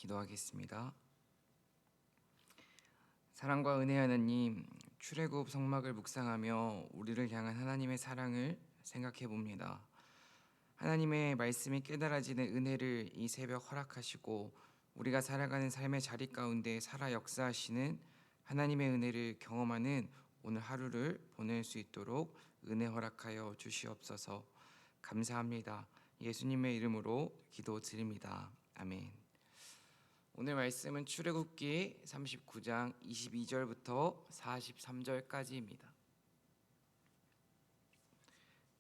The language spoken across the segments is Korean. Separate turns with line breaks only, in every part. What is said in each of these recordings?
기도하겠습니다. 사랑과 은혜 하나님, 출애굽 성막을 묵상하며 우리를 향한 하나님의 사랑을 생각해 봅니다. 하나님의 말씀이 깨달아지는 은혜를 이 새벽 허락하시고 우리가 살아가는 삶의 자리 가운데 살아 역사하시는 하나님의 은혜를 경험하는 오늘 하루를 보낼 수 있도록 은혜 허락하여 주시옵소서. 감사합니다. 예수님의 이름으로 기도드립니다. 아멘. 오늘 말씀은 출애굽기 39장 22절부터 43절까지입니다.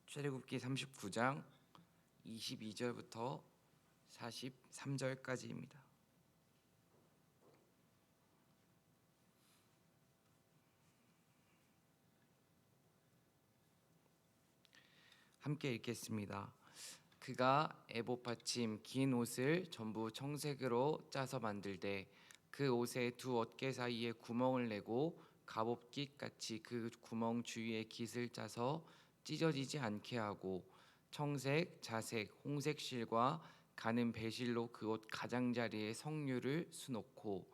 출애굽기 39장 22절부터 43절까지입니다. 함께 읽겠습니다. 그가 에봇 받침 긴 옷을 전부 청색으로 짜서 만들되 그 옷의 두 어깨 사이에 구멍을 내고 갑옷깃 같이 그 구멍 주위에 깃을 짜서 찢어지지 않게 하고 청색, 자색, 홍색 실과 가는 배실로 그 옷 가장자리에 성류를 수놓고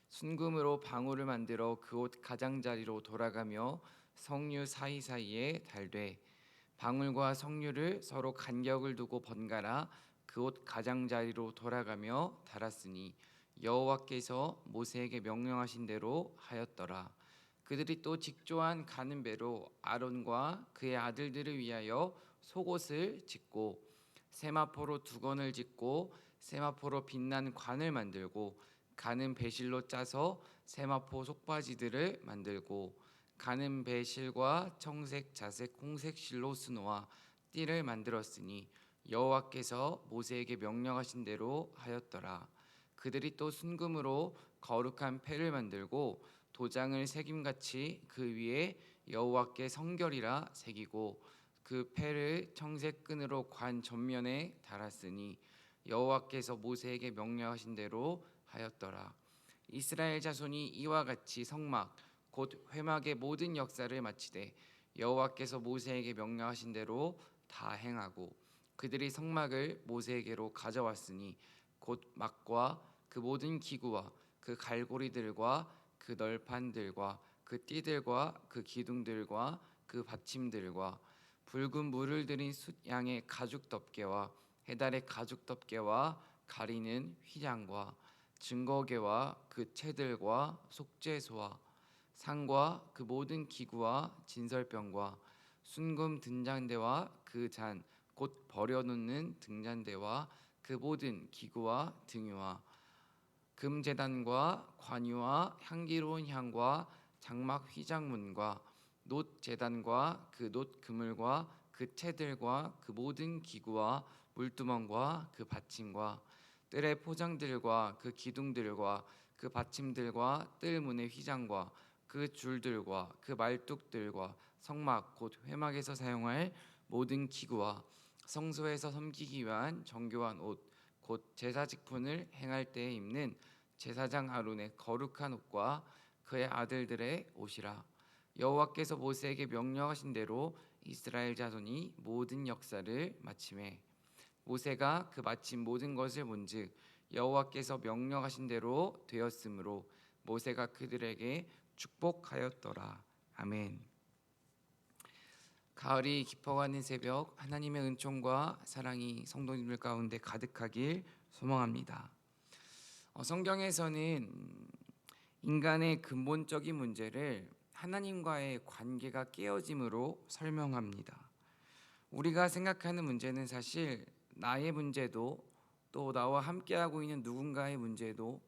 순금으로 방울을 만들어 그 옷 가장자리로 돌아가며 성류 사이사이에 달되 방울과 성류를 서로 간격을 두고 번갈아 그 옷 가장자리로 돌아가며 달았으니 여호와께서 모세에게 명령하신 대로 하였더라. 그들이 또 직조한 가는 배로 아론과 그의 아들들을 위하여 속옷을 짓고 세마포로 두건을 짓고 세마포로 빛난 관을 만들고 가는 배실로 짜서 세마포 속바지들을 만들고 가는 배실과 청색, 자색, 홍색 실로 수놓아 띠를 만들었으니 여호와께서 모세에게 명령하신 대로 하였더라. 그들이 또 순금으로 거룩한 패를 만들고 도장을 새김같이 그 위에 여호와께 성결이라 새기고 그 패를 청색 끈으로 관 전면에 달았으니 여호와께서 모세에게 명령하신 대로 하였더라. 이스라엘 자손이 이와 같이 성막 곧 회막의 모든 역사를 마치되 여호와께서 모세에게 명령하신 대로 다 행하고 그들이 성막을 모세에게로 가져왔으니 곧 막과 그 모든 기구와 그 갈고리들과 그 널판들과 그 띠들과 그 기둥들과 그 받침들과 붉은 물을 들인 숫양의 가죽 덮개와 해달의 가죽 덮개와 가리는 휘장과 증거궤와 그 채들과 속죄소와 상과 그 모든 기구와 진설병과 순금 등잔대와 그 잔 곧 버려놓는 등잔대와 그 모든 기구와 등유와 금제단과 관유와 향기로운 향과 장막 휘장문과 놋 제단과 그 놋 그물과 그 채들과 그 모든 기구와 물두멍과 그 받침과 뜰의 포장들과 그 기둥들과 그 받침들과 뜰문의 휘장과 그 줄들과 그 말뚝들과 성막 곧 회막에서 사용할 모든 기구와 성소에서 섬기기 위한 정교한 옷 곧 제사 직분을 행할 때에 입는 제사장 아론의 거룩한 옷과 그의 아들들의 옷이라. 여호와께서 모세에게 명령하신 대로 이스라엘 자손이 모든 역사를 마치매 모세가 그 마친 모든 것을 본즉 여호와께서 명령하신 대로 되었으므로 모세가 그들에게 축복하였더라. 아멘. 가을이 깊어가는 새벽 하나님의 은총과 사랑이 성도님들 가운데 가득하길 소망합니다. 성경에서는 인간의 근본적인 문제를 하나님과의 관계가 깨어짐으로 설명합니다. 우리가 생각하는 문제는 사실 나의 문제도 또 나와 함께하고 있는 누군가의 문제도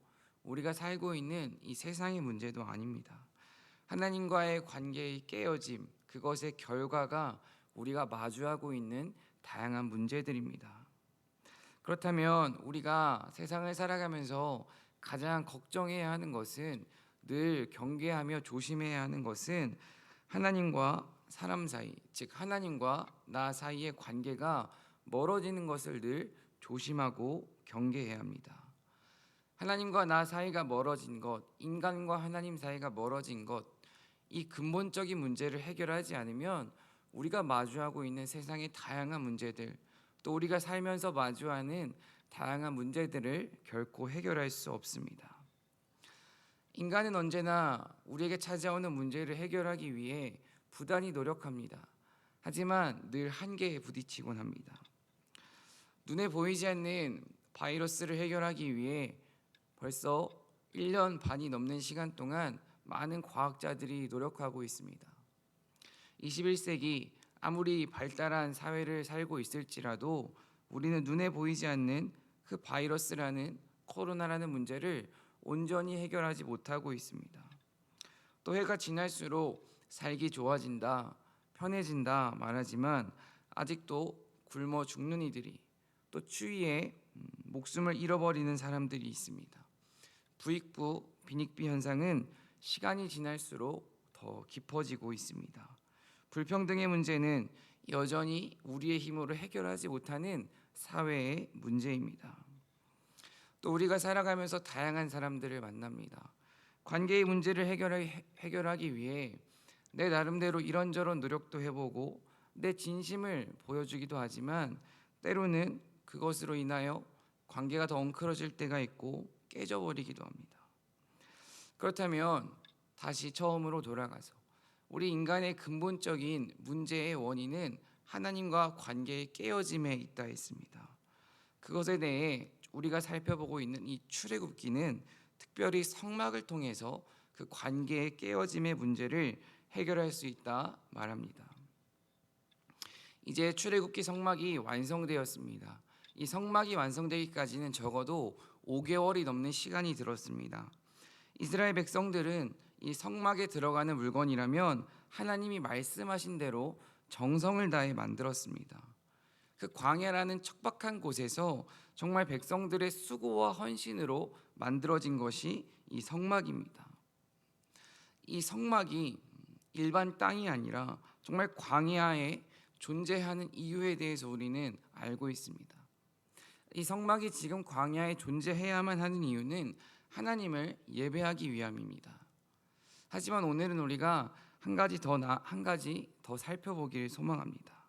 우리가 살고 있는 이 세상의 문제도 아닙니다. 하나님과의 관계의 깨어짐, 그것의 결과가 우리가 마주하고 있는 다양한 문제들입니다. 그렇다면 우리가 세상을 살아가면서 가장 걱정해야 하는 것은, 늘 경계하며 조심해야 하는 것은 하나님과 사람 사이, 즉 하나님과 나 사이의 관계가 멀어지는 것을 늘 조심하고 경계해야 합니다. 하나님과 나 사이가 멀어진 것, 인간과 하나님 사이가 멀어진 것, 이 근본적인 문제를 해결하지 않으면 우리가 마주하고 있는 세상의 다양한 문제들, 또 우리가 살면서 마주하는 다양한 문제들을 결코 해결할 수 없습니다. 인간은 언제나 우리에게 찾아오는 문제를 해결하기 위해 부단히 노력합니다. 하지만 늘 한계에 부딪히곤 합니다. 눈에 보이지 않는 바이러스를 해결하기 위해 벌써 1년 반이 넘는 시간 동안 많은 과학자들이 노력하고 있습니다. 21세기 아무리 발달한 사회를 살고 있을지라도 우리는 눈에 보이지 않는 그 바이러스라는 코로나라는 문제를 온전히 해결하지 못하고 있습니다. 또 해가 지날수록 살기 좋아진다, 편해진다 말하지만 아직도 굶어 죽는 이들이, 또 추위에 목숨을 잃어버리는 사람들이 있습니다. 부익부, 빈익비 현상은 시간이 지날수록 더 깊어지고 있습니다. 불평등의 문제는 여전히 우리의 힘으로 해결하지 못하는 사회의 문제입니다. 또 우리가 살아가면서 다양한 사람들을 만납니다. 관계의 문제를 해결하기 위해 내 나름대로 이런저런 노력도 해보고 내 진심을 보여주기도 하지만 때로는 그것으로 인하여 관계가 더 엉클어질 때가 있고 깨져버리기도 합니다. 그렇다면 다시 처음으로 돌아가서 우리 인간의 근본적인 문제의 원인은 하나님과 관계의 깨어짐에 있다 했습니다. 그것에 대해 우리가 살펴보고 있는 이 출애굽기는 특별히 성막을 통해서 그 관계의 깨어짐의 문제를 해결할 수 있다 말합니다. 이제 출애굽기 성막이 완성되었습니다. 이 성막이 완성되기까지는 적어도 5개월이 넘는 시간이 들었습니다. 이스라엘 백성들은 이 성막에 들어가는 물건이라면 하나님이 말씀하신 대로 정성을 다해 만들었습니다. 그 광야라는 척박한 곳에서 정말 백성들의 수고와 헌신으로 만들어진 것이 이 성막입니다. 이 성막이 일반 땅이 아니라 정말 광야에 존재하는 이유에 대해서 우리는 알고 있습니다. 이 성막이 지금 광야에 존재해야만 하는 이유는 하나님을 예배하기 위함입니다. 하지만 오늘은 우리가 한 가지 더 살펴보기를 소망합니다.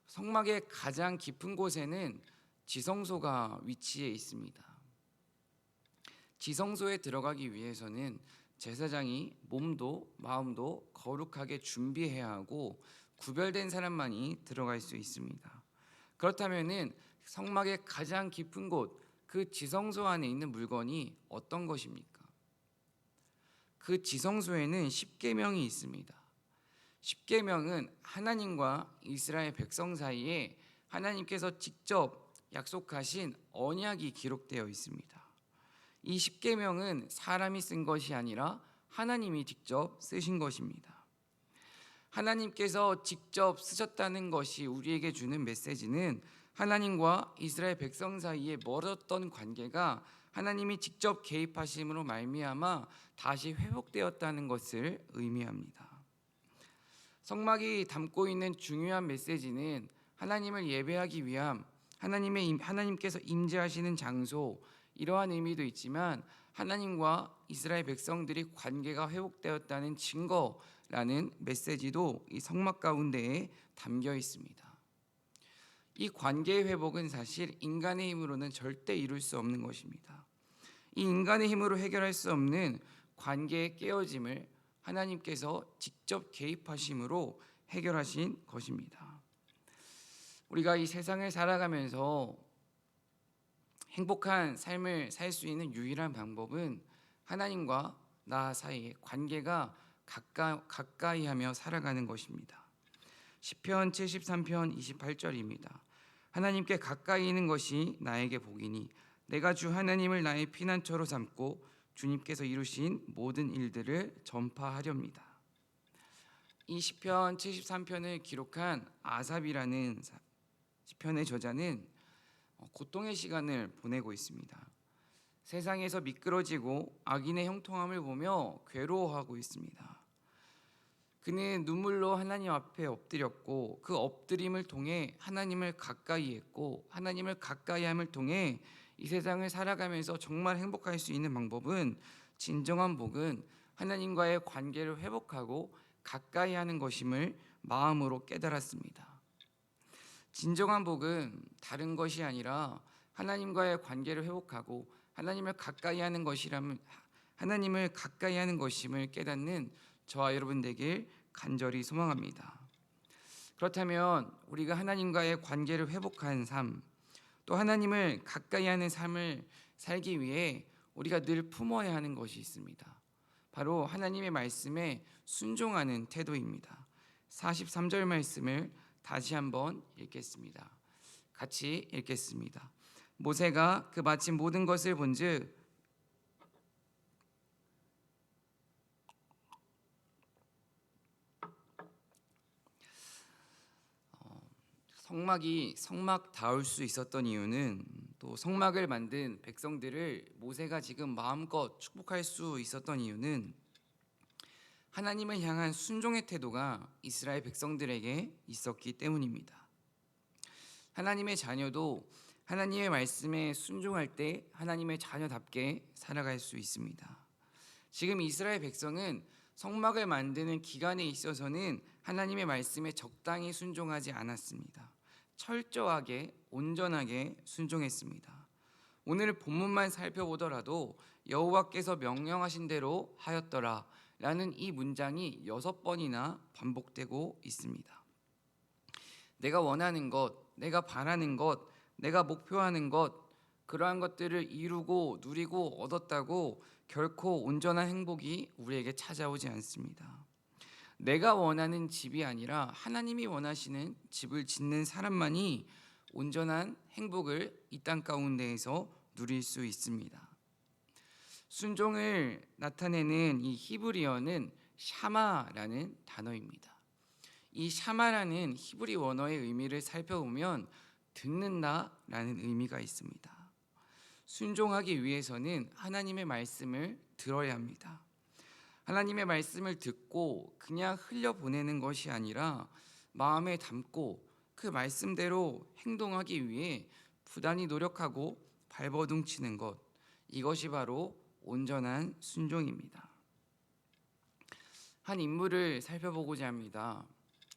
성막의 가장 깊은 곳에는 지성소가 위치해 있습니다. 지성소에 들어가기 위해서는 제사장이 몸도 마음도 거룩하게 준비해야 하고 구별된 사람만이 들어갈 수 있습니다. 그렇다면은 성막의 가장 깊은 곳, 그 지성소 안에 있는 물건이 어떤 것입니까? 그 지성소에는 십계명이 있습니다. 십계명은 하나님과 이스라엘 백성 사이에 하나님께서 직접 약속하신 언약이 기록되어 있습니다. 이 십계명은 사람이 쓴 것이 아니라 하나님이 직접 쓰신 것입니다. 하나님께서 직접 쓰셨다는 것이 우리에게 주는 메시지는 하나님과 이스라엘 백성 사이에 멀었던 관계가 하나님이 직접 개입하심으로 말미암아 다시 회복되었다는 것을 의미합니다. 성막이 담고 있는 중요한 메시지는 하나님을 예배하기 위함, 하나님께서 임재하시는 장소, 이러한 의미도 있지만 하나님과 이스라엘 백성들이 관계가 회복되었다는 증거라는 메시지도 이 성막 가운데에 담겨 있습니다. 이 관계의 회복은 사실 인간의 힘으로는 절대 이룰 수 없는 것입니다. 이 인간의 힘으로 해결할 수 없는 관계의 깨어짐을 하나님께서 직접 개입하심으로 해결하신 것입니다. 우리가 이 세상을 살아가면서 행복한 삶을 살 수 있는 유일한 방법은 하나님과 나 사이의 관계가 가까이하며 살아가는 것입니다. 시편 73편 28절입니다. 하나님께 가까이 있는 것이 나에게 복이니 내가 주 하나님을 나의 피난처로 삼고 주님께서 이루신 모든 일들을 전파하렵니다. 이 시편 73편을 기록한 아삽이라는 시편의 저자는 고통의 시간을 보내고 있습니다. 세상에서 미끄러지고 악인의 형통함을 보며 괴로워하고 있습니다. 그는 눈물로 하나님 앞에 엎드렸고 그 엎드림을 통해 하나님을 가까이 했고 하나님을 가까이함을 통해 이 세상을 살아가면서 정말 행복할 수 있는 방법은 진정한 복은 하나님과의 관계를 회복하고 가까이 하는 것임을 마음으로 깨달았습니다. 진정한 복은 다른 것이 아니라 하나님과의 관계를 회복하고 하나님을 가까이 하는 것이라면 하나님을 가까이 하는 것임을 깨닫는 저와 여러분 되길 간절히 소망합니다. 그렇다면 우리가 하나님과의 관계를 회복한 삶, 또 하나님을 가까이 하는 삶을 살기 위해 우리가 늘 품어야 하는 것이 있습니다. 바로 하나님의 말씀에 순종하는 태도입니다. 43절 말씀을 다시 한번 읽겠습니다. 같이 읽겠습니다. 모세가 그 마침 모든 것을 본즉 성막다울 수 있었던 이유는 또 성막을 만든 백성들을 모세가 지금 마음껏 축복할 수 있었던 이유는 하나님을 향한 순종의 태도가 이스라엘 백성들에게 있었기 때문입니다. 하나님의 자녀도 하나님의 말씀에 순종할 때 하나님의 자녀답게 살아갈 수 있습니다. 지금 이스라엘 백성은 성막을 만드는 기간에 있어서는 하나님의 말씀에 적당히 순종하지 않았습니다. 철저하게 온전하게 순종했습니다. 오늘 본문만 살펴보더라도 여호와께서 명령하신 대로 하였더라 라는 이 문장이 6번이나 반복되고 있습니다. 내가 원하는 것, 내가 바라는 것, 내가 목표하는 것, 그러한 것들을 이루고 누리고 얻었다고 결코 온전한 행복이 우리에게 찾아오지 않습니다. 내가 원하는 집이 아니라 하나님이 원하시는 집을 짓는 사람만이 온전한 행복을 이 땅 가운데에서 누릴 수 있습니다. 순종을 나타내는 이 히브리어는 샤마라는 단어입니다. 이 샤마라는 히브리 원어의 의미를 살펴보면 듣는다라는 의미가 있습니다. 순종하기 위해서는 하나님의 말씀을 들어야 합니다. 하나님의 말씀을 듣고 그냥 흘려보내는 것이 아니라 마음에 담고 그 말씀대로 행동하기 위해 부단히 노력하고 발버둥치는 것, 이것이 바로 온전한 순종입니다. 한 인물을 살펴보고자 합니다.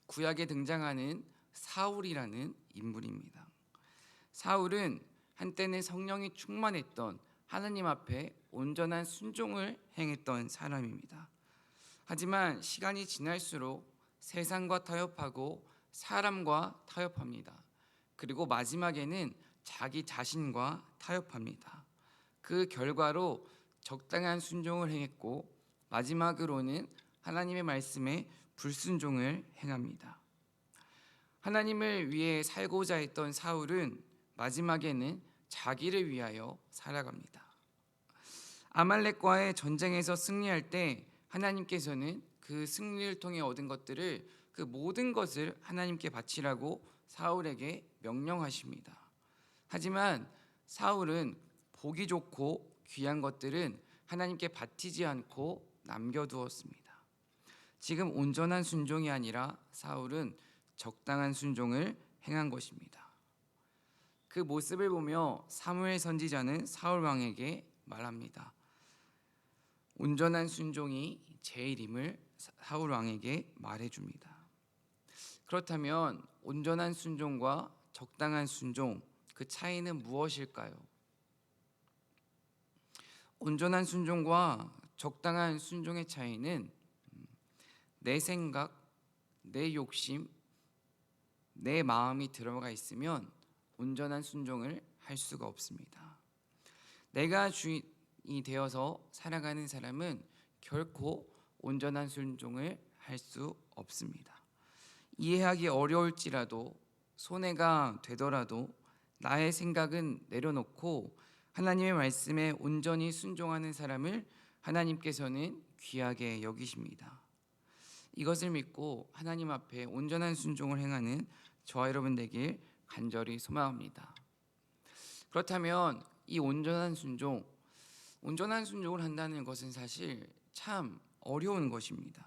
구약에 등장하는 사울이라는 인물입니다. 사울은 한때는 성령이 충만했던 하나님 앞에 온전한 순종을 행했던 사람입니다. 하지만 시간이 지날수록 세상과 타협하고 사람과 타협합니다. 그리고 마지막에는 자기 자신과 타협합니다. 그 결과로 적당한 순종을 행했고 마지막으로는 하나님의 말씀에 불순종을 행합니다. 하나님을 위해 살고자 했던 사울은 마지막에는 자기를 위하여 살아갑니다. 아말렉과의 전쟁에서 승리할 때 하나님께서는 그 승리를 통해 얻은 것들을 그 모든 것을 하나님께 바치라고 사울에게 명령하십니다. 하지만 사울은 보기 좋고 귀한 것들은 하나님께 바치지 않고 남겨두었습니다. 지금 온전한 순종이 아니라 사울은 적당한 순종을 행한 것입니다. 그 모습을 보며 사무엘 선지자는 사울 왕에게 말합니다. 온전한 순종이 제일임을 사울 왕에게 말해줍니다. 그렇다면 온전한 순종과 적당한 순종, 그 차이는 무엇일까요? 온전한 순종과 적당한 순종의 차이는 내 생각, 내 욕심, 내 마음이 들어가 있으면 온전한 순종을 할 수가 없습니다. 내가 주인이 되어서 살아가는 사람은 결코 온전한 순종을 할 수 없습니다. 이해하기 어려울지라도 손해가 되더라도 나의 생각은 내려놓고 하나님의 말씀에 온전히 순종하는 사람을 하나님께서는 귀하게 여기십니다. 이것을 믿고 하나님 앞에 온전한 순종을 행하는 저와 여러분 되길 간절히 소망합니다. 그렇다면 이 온전한 순종을 한다는 것은 사실 참 어려운 것입니다.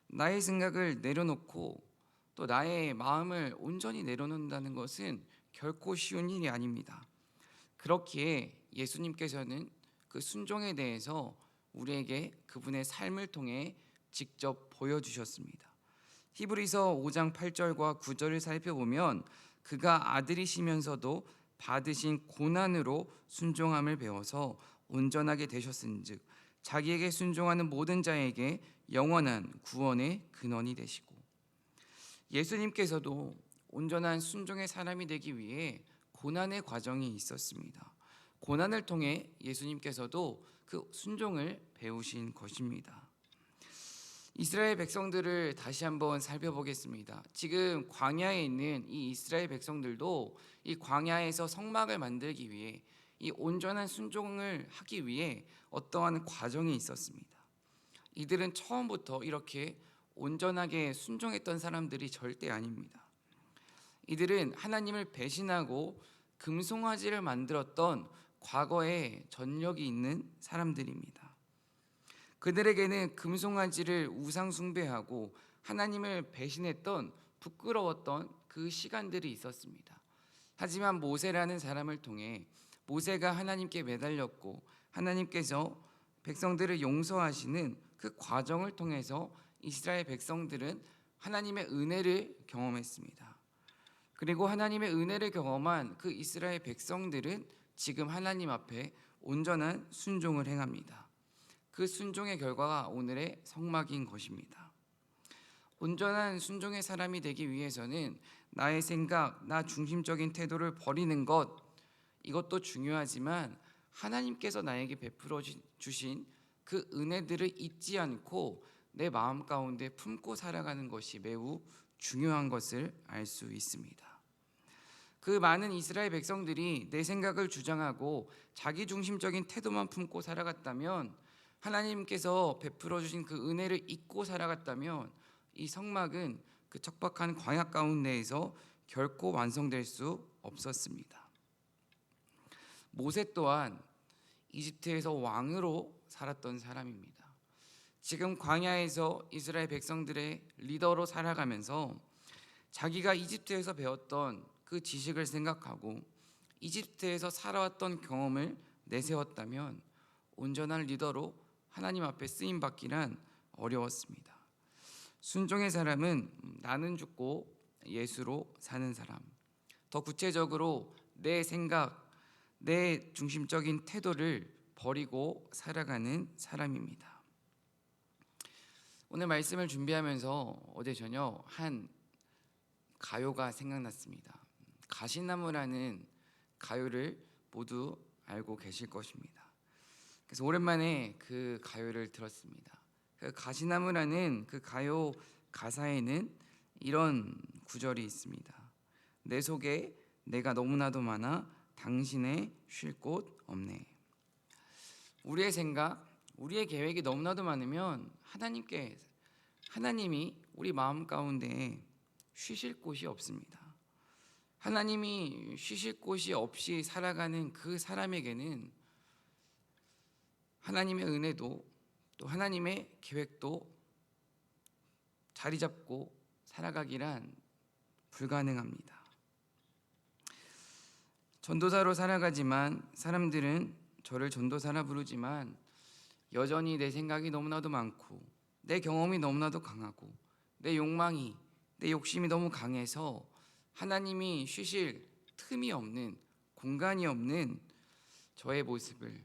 나의 생각을 내려놓고 또 나의 마음을 온전히 내려놓는다는 것은 결코 쉬운 일이 아닙니다. 그렇기에 예수님께서는 그 순종에 대해서 우리에게 그분의 삶을 통해 직접 보여주셨습니다. 히브리서 5장 8절과 9절을 살펴보면 그가 아들이시면서도 받으신 고난으로 순종함을 배워서 온전하게 되셨은즉 자기에게 순종하는 모든 자에게 영원한 구원의 근원이 되시고, 예수님께서도 온전한 순종의 사람이 되기 위해 고난의 과정이 있었습니다. 고난을 통해 예수님께서도 그 순종을 배우신 것입니다. 이스라엘 백성들을 다시 한번 살펴보겠습니다. 지금 광야에 있는 이 이스라엘 백성들도 이 광야에서 성막을 만들기 위해, 이 온전한 순종을 하기 위해 어떠한 과정이 있었습니다. 이들은 처음부터 이렇게 온전하게 순종했던 사람들이 절대 아닙니다. 이들은 하나님을 배신하고 금송아지를 만들었던 과거에 전력이 있는 사람들입니다. 그들에게는 금송아지를 우상 숭배하고 하나님을 배신했던 부끄러웠던 그 시간들이 있었습니다. 하지만 모세라는 사람을 통해 모세가 하나님께 매달렸고 하나님께서 백성들을 용서하시는 그 과정을 통해서 이스라엘 백성들은 하나님의 은혜를 경험했습니다. 그리고 하나님의 은혜를 경험한 그 이스라엘 백성들은 지금 하나님 앞에 온전한 순종을 행합니다. 그 순종의 결과가 오늘의 성막인 것입니다. 온전한 순종의 사람이 되기 위해서는 나의 생각, 나 중심적인 태도를 버리는 것, 이것도 중요하지만 하나님께서 나에게 베풀어 주신 그 은혜들을 잊지 않고 내 마음 가운데 품고 살아가는 것이 매우 중요한 것을 알 수 있습니다. 그 많은 이스라엘 백성들이 내 생각을 주장하고 자기 중심적인 태도만 품고 살아갔다면, 하나님께서 베풀어 주신 그 은혜를 잊고 살아갔다면 이 성막은 그 척박한 광야 가운데에서 결코 완성될 수 없었습니다. 모세 또한 이집트에서 왕으로 살았던 사람입니다. 지금 광야에서 이스라엘 백성들의 리더로 살아가면서 자기가 이집트에서 배웠던 그 지식을 생각하고 이집트에서 살아왔던 경험을 내세웠다면 온전한 리더로 하나님 앞에 쓰임 받기란 어려웠습니다. 순종의 사람은 나는 죽고 예수로 사는 사람, 더 구체적으로 내 생각, 내 중심적인 태도를 버리고 살아가는 사람입니다. 오늘 말씀을 준비하면서 어제 저녁 한 가요가 생각났습니다. 가시나무라는 가요를 모두 알고 계실 것입니다. 그래서 오랜만에 그 가요를 들었습니다. 그 가시나무라는 그 가요 가사에는 이런 구절이 있습니다. 내 속에 내가 너무나도 많아 당신의 쉴 곳 없네. 우리의 생각, 우리의 계획이 너무나도 많으면 하나님이 우리 마음 가운데 쉬실 곳이 없습니다. 하나님이 쉬실 곳이 없이 살아가는 그 사람에게는 하나님의 은혜도 또 하나님의 계획도 자리 잡고 살아가기란 불가능합니다. 전도사로 살아가지만 사람들은 저를 전도사라 부르지만 여전히 내 생각이 너무나도 많고 내 경험이 너무나도 강하고 내 욕망이, 내 욕심이 너무 강해서 하나님이 쉬실 틈이 없는, 공간이 없는 저의 모습을,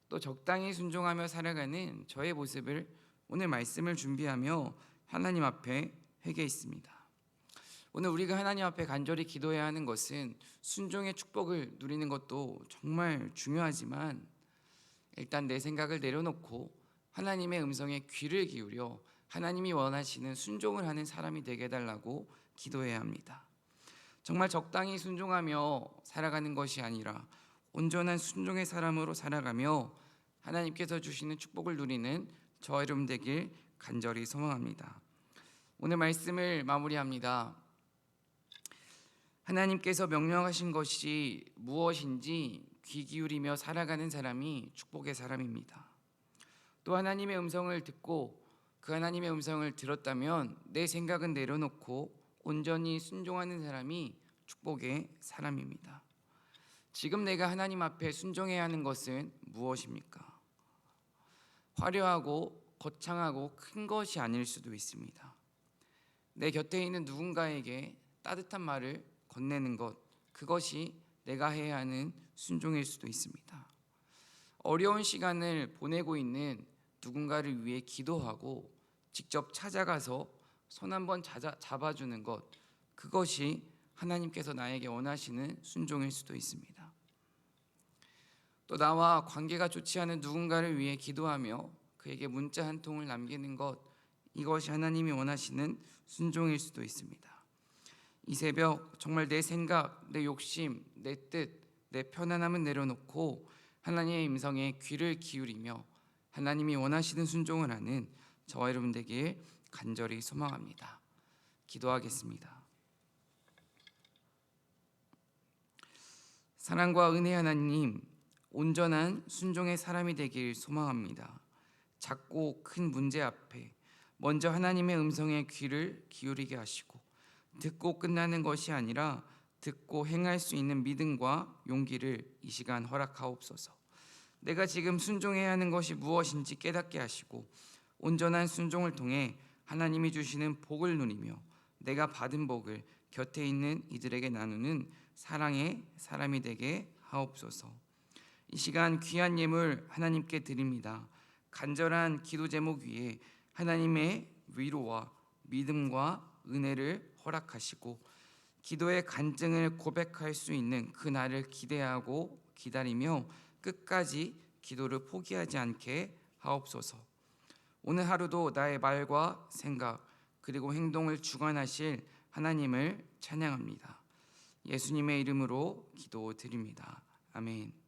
또 적당히 순종하며 살아가는 저의 모습을 오늘 말씀을 준비하며 하나님 앞에 회개했습니다. 오늘 우리가 하나님 앞에 간절히 기도해야 하는 것은 순종의 축복을 누리는 것도 정말 중요하지만 일단 내 생각을 내려놓고 하나님의 음성에 귀를 기울여 하나님이 원하시는 순종을 하는 사람이 되게 해달라고 기도해야 합니다. 정말 적당히 순종하며 살아가는 것이 아니라 온전한 순종의 사람으로 살아가며 하나님께서 주시는 축복을 누리는 저 여러분 되길 간절히 소망합니다. 오늘 말씀을 마무리합니다. 하나님께서 명령하신 것이 무엇인지 귀 기울이며 살아가는 사람이 축복의 사람입니다. 또 하나님의 음성을 듣고 그 하나님의 음성을 들었다면 내 생각은 내려놓고 온전히 순종하는 사람이 축복의 사람입니다. 지금 내가 하나님 앞에 순종해야 하는 것은 무엇입니까? 화려하고 거창하고 큰 것이 아닐 수도 있습니다. 내 곁에 있는 누군가에게 따뜻한 말을 건네는 것, 그것이 내가 해야 하는 순종일 수도 있습니다. 어려운 시간을 보내고 있는 누군가를 위해 기도하고 직접 찾아가서 손 한번 잡아주는 것, 그것이 하나님께서 나에게 원하시는 순종일 수도 있습니다. 또 나와 관계가 좋지 않은 누군가를 위해 기도하며 그에게 문자 한 통을 남기는 것, 이것이 하나님이 원하시는 순종일 수도 있습니다. 이 새벽 정말 내 생각, 내 욕심, 내 뜻, 내 편안함은 내려놓고 하나님의 음성에 귀를 기울이며 하나님이 원하시는 순종을 하는 저와 여러분 되길 간절히 소망합니다. 기도하겠습니다. 사랑과 은혜 하나님, 온전한 순종의 사람이 되길 소망합니다. 작고 큰 문제 앞에 먼저 하나님의 음성에 귀를 기울이게 하시고 듣고 끝나는 것이 아니라 듣고 행할 수 있는 믿음과 용기를 이 시간 허락하옵소서. 내가 지금 순종해야 하는 것이 무엇인지 깨닫게 하시고 온전한 순종을 통해 하나님이 주시는 복을 누리며 내가 받은 복을 곁에 있는 이들에게 나누는 사랑의 사람이 되게 하옵소서. 이 시간 귀한 예물 하나님께 드립니다. 간절한 기도 제목 위에 하나님의 위로와 믿음과 은혜를 허락하시고 기도의 간증을 고백할 수 있는 그 날을 기대하고 기다리며 끝까지 기도를 포기하지 않게 하옵소서. 오늘 하루도 나의 말과 생각 그리고 행동을 주관하실 하나님을 찬양합니다. 예수님의 이름으로 기도드립니다. 아멘.